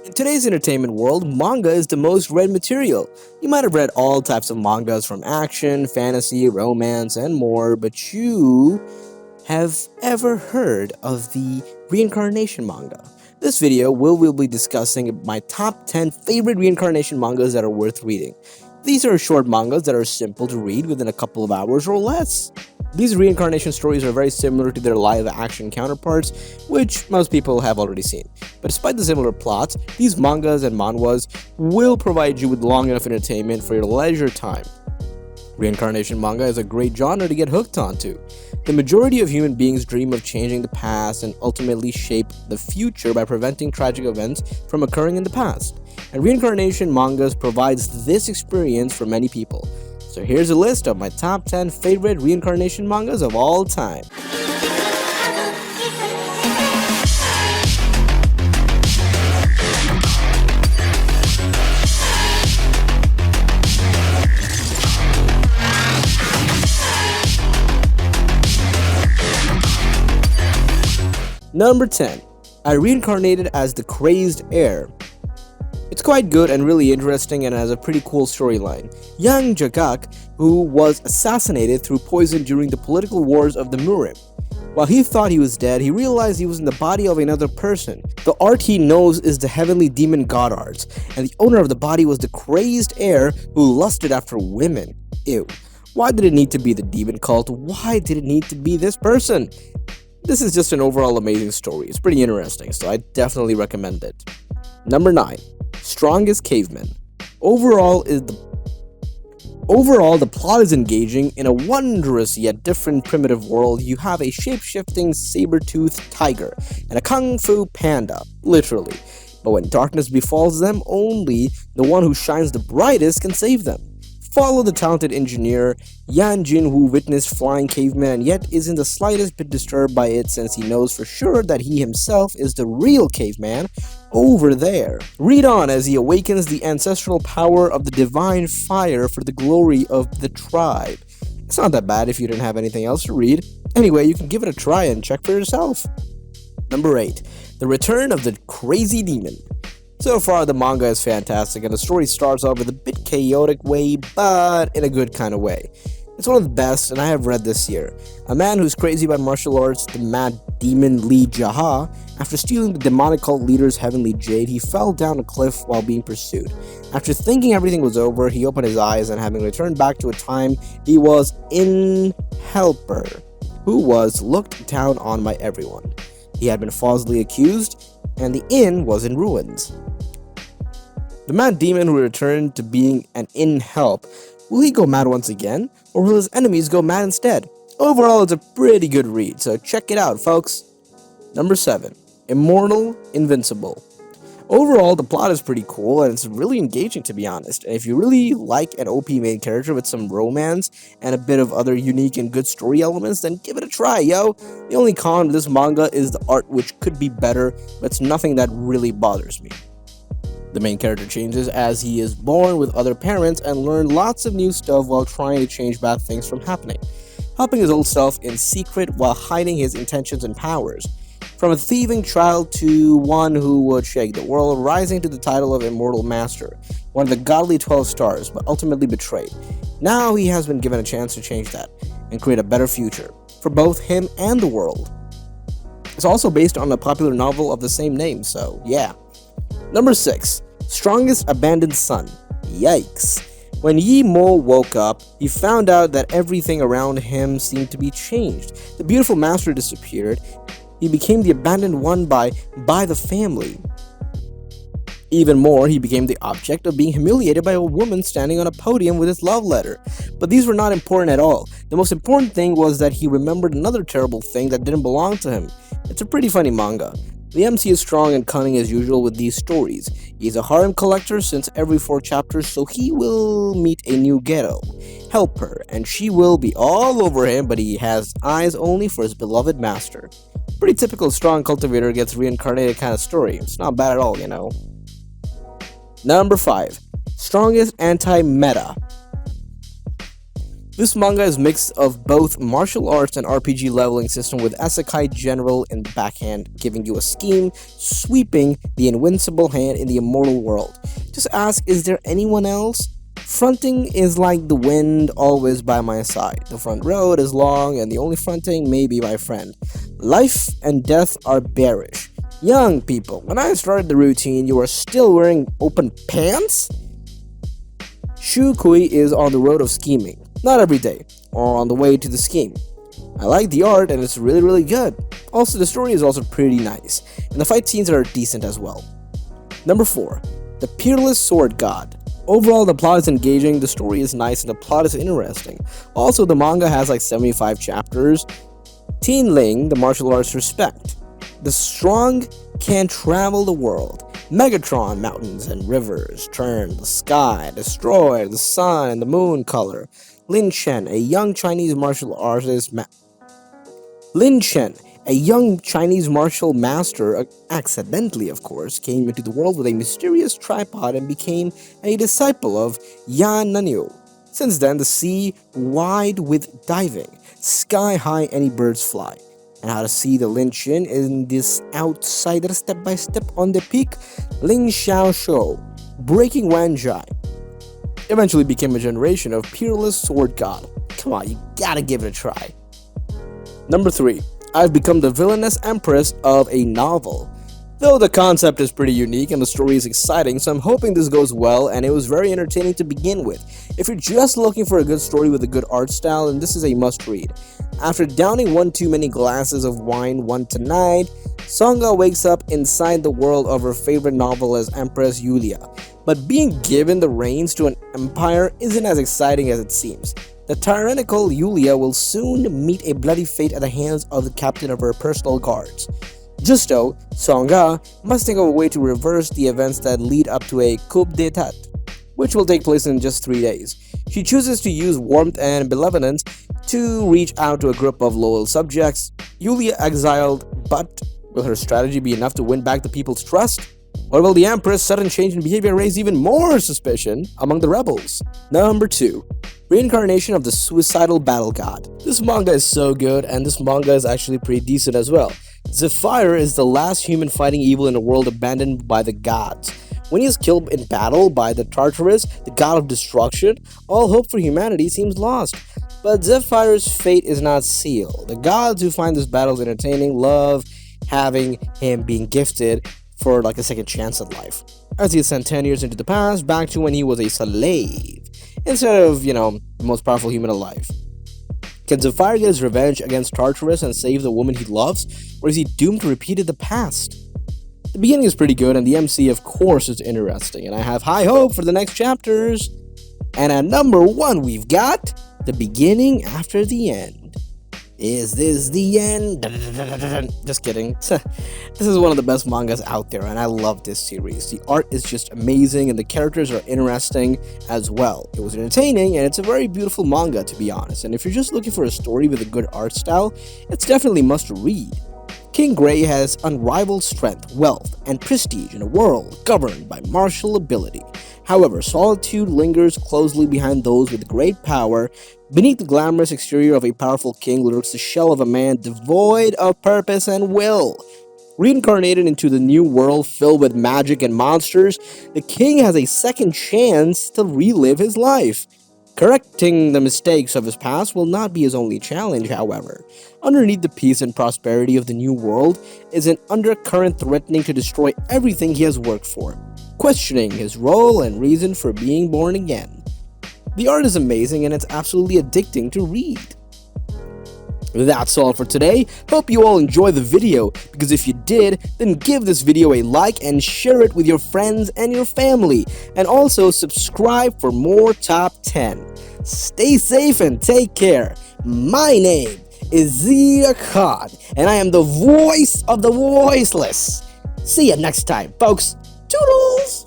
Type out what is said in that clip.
In today's entertainment world, manga is the most read material. You might have read all types of mangas from action, fantasy, romance, and more, but you have ever heard of the Reincarnation manga? This video will be discussing my top 10 favorite reincarnation mangas that are worth reading. These are short mangas that are simple to read within a couple of hours or less. These reincarnation stories are very similar to their live-action counterparts, which most people have already seen. But despite the similar plots, these mangas and manhwas will provide you with long enough entertainment for your leisure time. Reincarnation manga is a great genre to get hooked onto. The majority of human beings dream of changing the past and ultimately shape the future by preventing tragic events from occurring in the past. And reincarnation mangas provides this experience for many people. So here's a list of my top 10 favorite reincarnation mangas of all time. Number 10. I reincarnated as the crazed heir. It's quite good and really interesting and has a pretty cool storyline. Young Jagak, who was assassinated through poison during the political wars of the Murim. While he thought he was dead, he realized he was in the body of another person. The art he knows is the heavenly demon god arts, and the owner of the body was the crazed heir who lusted after women. Ew. Why did it need to be the demon cult? Why did it need to be this person? This is just an overall amazing story. It's pretty interesting, so I definitely recommend it. Number 9. Strongest Cavemen. Overall, the plot is engaging. In a wondrous yet different primitive world, you have a shape-shifting saber-toothed tiger and a kung fu panda, literally. But when darkness befalls them, only the one who shines the brightest can save them. Follow the talented engineer Yan Jin, who witnessed flying cavemen and yet isn't the slightest bit disturbed by it, since he knows for sure that he himself is the real caveman over there. Read on as he awakens the ancestral power of the divine fire for the glory of the tribe. It's not that bad if you didn't have anything else to read. Anyway, you can give it a try and check for yourself. Number 8. The Return of the Crazy Demon. So far, the manga is fantastic, and the story starts off with a bit chaotic way, but in a good kind of way. It's one of the best, and I have read this year. A man who's crazy by martial arts, the mad demon Lee Jaha, after stealing the demonic cult leader's heavenly jade, he fell down a cliff while being pursued. After thinking everything was over, he opened his eyes, and having returned back to a time he was in Helper, who was looked down on by everyone. He had been falsely accused, and the inn was in ruins. The mad demon who returned to being an inn help, will he go mad once again, or will his enemies go mad instead? Overall, it's a pretty good read, so check it out, folks. Number 7. Immortal Invincible. Overall, the plot is pretty cool, and it's really engaging, to be honest. And if you really like an OP main character with some romance and a bit of other unique and good story elements, then give it a try, yo. The only con with this manga is the art, which could be better, but it's nothing that really bothers me. The main character changes as he is born with other parents and learns lots of new stuff while trying to change bad things from happening, helping his old self in secret while hiding his intentions and powers. From a thieving child to one who would shake the world, rising to the title of Immortal Master, one of the godly 12 stars, but ultimately betrayed. Now he has been given a chance to change that and create a better future for both him and the world. It's also based on a popular novel of the same name, so yeah. Number 6. Strongest Abandoned Son. Yikes. When Yi Mo woke up, he found out that everything around him seemed to be changed. The beautiful master disappeared. He became the abandoned one by the family. Even more, he became the object of being humiliated by a woman standing on a podium with his love letter. But these were not important at all. The most important thing was that he remembered another terrible thing that didn't belong to him. It's a pretty funny manga. The MC is strong and cunning as usual with these stories. He's a harem collector since every 4 chapters, so he will meet a new ghetto helper, and she will be all over him, but he has eyes only for his beloved master. Pretty typical strong cultivator gets reincarnated kind of story. It's not bad at all, you know. Number 5. Strongest Antimeta. This manga is a mix of both martial arts and RPG leveling system with Isekai General in the backhand, giving you a scheme sweeping the invincible hand in the immortal world. Just ask, is there anyone else? Fronting is like the wind, always by my side. The front road is long, and the only fronting may be my friend. Life and death are bearish. Young people, when I started the routine, you are still wearing open pants? Shukui is on the road of scheming. Not every day, or on the way to the scheme. I like the art and it's really good. Also, the story is also pretty nice, and the fight scenes are decent as well. Number 4. The Peerless Sword God. Overall, the plot is engaging, the story is nice, and the plot is interesting. Also, the manga has like 75 chapters. Teen-ling, the martial arts respect. The strong can travel the world. Megatron, mountains and rivers, turn the sky, destroy the sun and the moon color. Lin Chen, a young Chinese martial master, accidentally of course, came into the world with a mysterious tripod and became a disciple of Yan Nanyu. Since then, the sea wide with diving, sky high any birds fly. And how to see the Lin Chen in this outsider step by step on the peak, Ling Xiao Shou, breaking Wanzhai. Eventually became a generation of peerless sword god. Come on, you gotta give it a try. Number 3. I've become the villainous Empress of a novel. Though the concept is pretty unique and the story is exciting, so I'm hoping this goes well, and it was very entertaining to begin with. If you're just looking for a good story with a good art style, then this is a must-read. After downing one too many glasses of wine one tonight, Songa wakes up inside the world of her favorite novelist Empress Yulia. But being given the reins to an empire isn't as exciting as it seems. The tyrannical Yulia will soon meet a bloody fate at the hands of the captain of her personal guards. Justo, Songa must think of a way to reverse the events that lead up to a coup d'etat, which will take place in just 3 days. She chooses to use warmth and benevolence to reach out to a group of loyal subjects. Yulia exiled, but will her strategy be enough to win back the people's trust? Or will the Empress' sudden change in behavior raise even more suspicion among the rebels? Number 2. Reincarnation of the Suicidal Battle God. This manga is so good, and this manga is actually pretty decent as well. Zephyr is the last human fighting evil in a world abandoned by the gods. When he is killed in battle by the Tartarus, the god of destruction, all hope for humanity seems lost. But Zephyr's fate is not sealed. The gods who find this battle entertaining love having him being gifted for like a second chance at life. As he is sent 10 years into the past, back to when he was a slave, instead of, the most powerful human alive. Can Zephyr get his revenge against Tartarus and save the woman he loves, or is he doomed to repeat the past? The beginning is pretty good, and the MC of course is interesting, and I have high hope for the next chapters. And at number 1 we've got The Beginning After the End. Is this the end? Just kidding. This is one of the best mangas out there, and I love this series. The art is just amazing, and the characters are interesting as well. It was entertaining, and it's a very beautiful manga, to be honest. And if you're just looking for a story with a good art style, it's definitely must read. King Grey has unrivaled strength, wealth, and prestige in a world governed by martial ability. However, solitude lingers closely behind those with great power. Beneath the glamorous exterior of a powerful king lurks the shell of a man devoid of purpose and will. Reincarnated into the new world filled with magic and monsters, the king has a second chance to relive his life. Correcting the mistakes of his past will not be his only challenge, however. Underneath the peace and prosperity of the new world is an undercurrent threatening to destroy everything he has worked for, questioning his role and reason for being born again. The art is amazing, and it's absolutely addicting to read. That's all for today. Hope you all enjoyed the video, because if you did, then give this video a like and share it with your friends and your family. And also subscribe for more Top 10. Stay safe and take care. My name is Zia Khan, and I am the voice of the voiceless. See you next time, folks. Toodles!